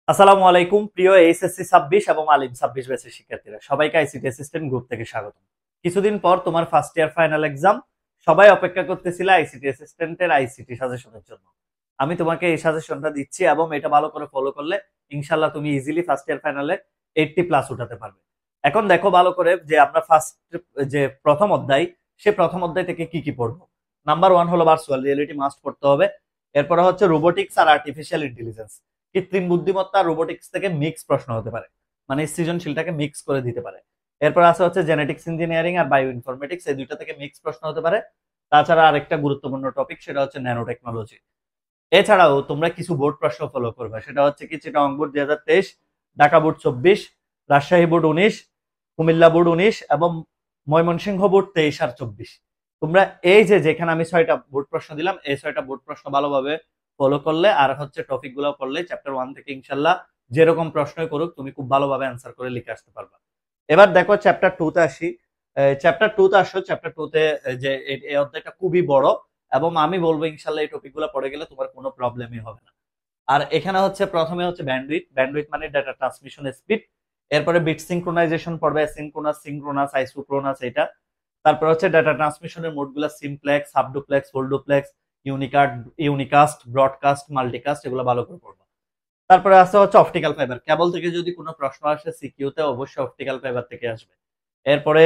আসসালামু আলাইকুম প্রিয় এইচএসসি 26 এবং আলিম 26 ব্যাচের শিক্ষার্থীরা, সবাইকে আইসিটি অ্যাসিস্ট্যান্ট গ্রুপ থেকে স্বাগত। কিছুদিন পর তোমার ফার্স্ট ইয়ার ফাইনাল এক্সাম। সবাই অপেক্ষা করতেছিল আইসিটি অ্যাসিস্ট্যান্টের আইসিটি সাজেশনের জন্য। আমি তোমাকে এই সাজেশনটা দিচ্ছি এবং এটা ভালো করে ফলো করলে ইনশাআল্লাহ তুমি ইজিলি ফার্স্ট ইয়ার ফাইনালে 80+ উঠাতে পারবে। এখন দেখো ভালো করে যে আমরা যে প্রথম অধ্যায়, সে প্রথম অধ্যায় থেকে কি কি পড়বো। নাম্বার 1 হলো ভার্চুয়াল রিয়েলিটি, মাস্ট পড়তে হবে। এরপরে হচ্ছে রোবোটিক্স আর আর্টিফিশিয়াল ইন্টেলিজেন্স। কৃত্রিম বুদ্ধিমত্তা রোবোটিক্স থেকে মিক্স প্রশ্ন হতে পারে, মানে সৃজনশীলটাকে মিক্স করে দিতে পারে। এরপর আছে হচ্ছে জেনেটিক্স ইঞ্জিনিয়ারিং আর বায়ো ইনফরমেটিক্স, এই দুইটা থেকে মিক্স প্রশ্ন হতে পারে। তাছাড়া আরেকটা গুরুত্বপূর্ণ টপিক, সেটা হচ্ছে ন্যানো টেকনোলজি। এছাড়াও তোমরা কিছু বোর্ড প্রশ্ন ফলো করবে, সেটা হচ্ছে কি Chittagong board 2023, Dhaka board 24, Rajshahi board 19, Comilla board 19 এবং ময়মনসিংহ বোর্ড 23 আর 24। তোমরা এই যে যেখানে আমি 6টা বোর্ড প্রশ্ন দিলাম, এই 6টা বোর্ড প্রশ্ন ভালোভাবে ফলো করলে আর হচ্ছে টপিক গুলো পড়লে চ্যাপ্টার 1 থেকে ইনশাল্লাহ যেরকম প্রশ্নই করুক তুমি খুব ভালোভাবে অ্যান্সার করে লিখে আসতে পারবা। এবার দেখো চ্যাপ্টার 2 তে আসি। চ্যাপ্টার 2 তে আসো। চ্যাপ্টার 2 তে যে এই অধ্যায়টা খুবই বড় এবং আমি বলবো ইনশাল্লাহ এই টপিক গুলো পড়ে গেলে তোমার কোনো প্রবলেমই হবে না। আর এখানে হচ্ছে প্রথমে হচ্ছে ব্যান্ডউইথ। ব্যান্ডউইথ মানে ডাটা ট্রান্সমিশন স্পিড। এরপরে বিট সিনক্রোনাইজেশন পড়বে, সিনক্রোনাস, সিনক্রোনাস, আইসোক্রোনাস, এটা। তারপর হচ্ছে ডাটা ট্রান্সমিশনের মোডগুলো simplex, sub duplex, full duplex, unicast, broadcast, multicast, এগুলো ভালো করে পড়বা। তারপরে আছে হচ্ছে অপটিক্যাল ফাইবার। কেবল থেকে যদি কোনো প্রশ্ন আসে সিকিউতে, অবশ্যই অপটিক্যাল ফাইবার থেকে আসবে। এরপরে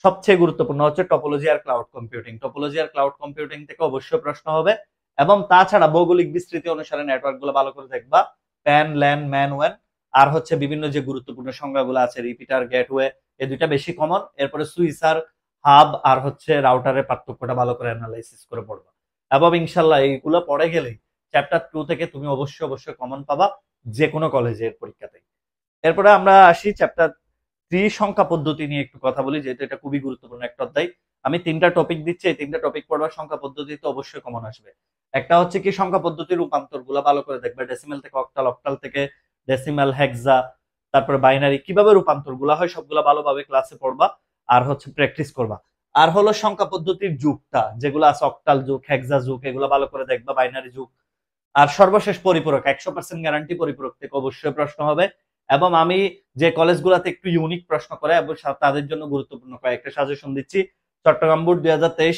সবচেয়ে গুরুত্বপূর্ণ হচ্ছে টপোলজি আর ক্লাউড কম্পিউটিং। টপোলজি আর ক্লাউড কম্পিউটিং থেকে অবশ্যই প্রশ্ন হবে। এবং তাছাড়া ভৌগোলিক বিস্তৃতি অনুসারে নেটওয়ার্ক গুলো ভালো করে দেখবা। প্যান, ল্যান, ম্যান, ওয়ান। আর হচ্ছে বিভিন্ন যে গুরুত্বপূর্ণ সংজ্ঞাগুলো আছে, রিপিটার, গেটওয়ে, এই দুইটা বেশি কমন। এরপরে সুইসার, হাব আর হচ্ছে রাউটারের পার্থক্যটা ভালো করে অ্যানালাইসিস করে পড়বা। এবং ইনশাল্লাহ এইগুলো পড়ে গেলেই চ্যাপ্টার 2 থেকে তুমি অবশ্যই কমন পাবা যে কোনো কলেজের পরীক্ষাতে। এরপরে আমরা আসি চ্যাপ্টার 3 সংখ্যা পদ্ধতি নিয়ে একটু কথা বলি, যেহেতু এটা খুবই গুরুত্বপূর্ণ একটা অধ্যায়। আমি 3টা টপিক দিচ্ছি, এই 3টা টপিক পড়বার সংখ্যা পদ্ধতিতে অবশ্যই কমন আসবে। একটা হচ্ছে কি সংখ্যা পদ্ধতির রূপান্তর গুলা ভালো করে দেখবে, ডেসিমেল থেকে অক্টাল, অক্টাল থেকে ডেসিমেল, হেক্সা, তারপরে বাইনারি, কিভাবে রূপান্তর গুলা হয় সবগুলা ভালোভাবে ক্লাসে পড়বা আর হচ্ছে প্র্যাকটিস করবা। আর হলো সংখ্যা পদ্ধতির যুগটা, যেগুলো আছে অক্টাল যুগ, হেক্সা যুগ, এগুলো ভালো করে দেখবা, বাইনারি যুগ। আর সর্বশেষ পরিপূরক, 100% গ্যারান্টি পরিপূরক থেকে অবশ্যই প্রশ্ন হবে। এবং আমি যে কলেজগুলোতে একটু ইউনিক প্রশ্ন করে এবং তাদের জন্য গুরুত্বপূর্ণ কয়েকটা সাজেশন দিচ্ছি। চট্টগ্রাম বোর্ড 2023,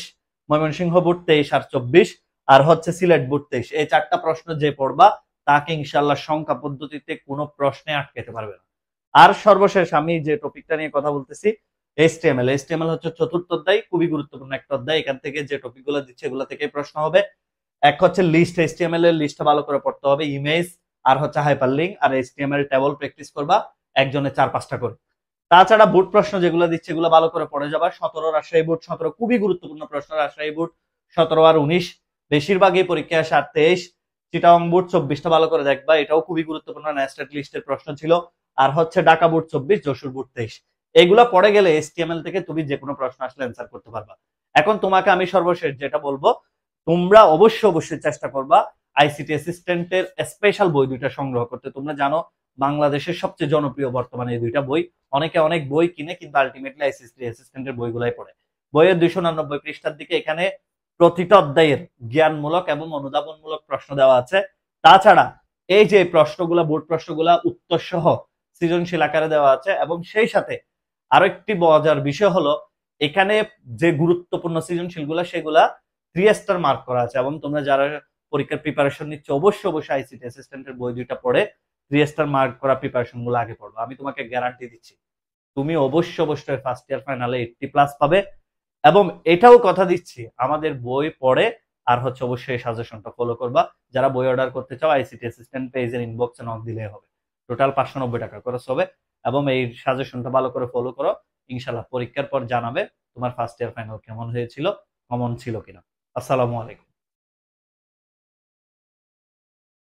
ময়মনসিংহ বোর্ড 23 আর 24, আর হচ্ছে সিলেট বোর্ড 23, এই 4টা প্রশ্ন যে পড়বা তাকে ইনশাল্লাহ সংখ্যা পদ্ধতিতে কোনো প্রশ্নে আটকাতে পারবে না। আর সর্বশেষ আমি যে টপিকটা নিয়ে কথা বলতেছি, এইচটিএমএল। এইচটিএমএল হচ্ছে চতুর্থ অধ্যায়, খুবই গুরুত্বপূর্ণ একটা অধ্যায়। এখান থেকে যে টপিকগুলো দিচ্ছে এগুলো থেকে প্রশ্ন হবে। এক হচ্ছে লিস্ট, এইচটিএমএল এর লিস্টটা ভালো করে পড়তে হবে, ইমেজ আর হচ্ছে হাইপারলিংক আর এইচটিএমএল টেবল প্র্যাকটিস করবা, একজনে 4-5টা করে। তাছাড়া বোর্ড প্রশ্ন যেগুলো দিচ্ছে এগুলো ভালো করে পড়ে যাবা। 17 রাজশাহী বোর্ড 17, খুবই গুরুত্বপূর্ণ প্রশ্ন। রাজশাহী বোর্ড 17 আর 19 বেশিরভাগই পরীক্ষায় আসে। আর 23 চিটাগং বোর্ড 24টা ভালো করে দেখবা, এটাও খুবই গুরুত্বপূর্ণ, ন্যাস্টেড লিস্টের প্রশ্ন ছিল। আর হচ্ছে ঢাকা বোর্ড 24, যশোর বোর্ড 23। এগুলা পড়ে গেলে এইচটিএমএল থেকে তুমি যে কোনো প্রশ্ন আসলে অ্যান্সার করতে পারবা। এখন তোমাকে আমি সর্বশেষ যেটা বলবো, তোমরা অবশ্যই চেষ্টা করবা আইসিটি অ্যাসিস্ট্যান্টের স্পেশাল বই দুইটা সংগ্রহ করতে। তোমরা জানো বাংলাদেশের সবচেয়ে জনপ্রিয় বর্তমানে এই দুইটা বই। অনেকে অনেক বই কিনে কিন্তু আলটিমেটলি আইসিটি অ্যাসিস্ট্যান্টের বইগুলাই পড়ে। বইয়ের 299 পৃষ্ঠার দিকে এখানে প্রতিটা অধ্যায়ের জ্ঞানমূলক এবং অনুধাবনমূলক প্রশ্ন দেওয়া আছে। তাছাড়া এই যে প্রশ্নগুলা, বোর্ড প্রশ্নগুলা উত্তর সহ সৃজনশীল আকারে দেওয়া আছে। এবং সেই সাথে আরো একটি মজার বিষয় হলো, এখানে যে গুরুত্বপূর্ণ সৃজনশীল গুলা সেগুলা 3 স্টার মার্ক করা আছে। এবং তোমরা যারা পরীক্ষার প্রিপারেশন নিচ্ছে অবশ্যই আইসিটি অ্যাসিস্ট্যান্টের বই দুইটা পড়ে 3 স্টার মার্ক করা প্রিপারেশন গুলো আগে পড়বা। আমি তোমাকে গ্যারান্টি দিচ্ছি তুমি অবশ্যই ফার্স্ট ইয়ার ফাইনালে 80+ পাবে। এবং এটাও কথা দিচ্ছি, আমাদের বই পড়ে আর হচ্ছে অবশ্যই সাজেশনটা ফলো করবা। যারা বই অর্ডার করতে চাও আইসিটি অ্যাসিস্ট্যান্ট পেজের ইনবক্সে নক দিলেই হবে। টোটাল 590 টাকা খরচ হবে। এবং এই সাজেশনটা ভালো করে ফলো করো, ইনশাল্লাহ পরীক্ষার পর জানাবে তোমার ফার্স্ট ইয়ার ফাইনাল কেমন হয়েছিল, কমন ছিল কিনা। আসসালামু আলাইকুম।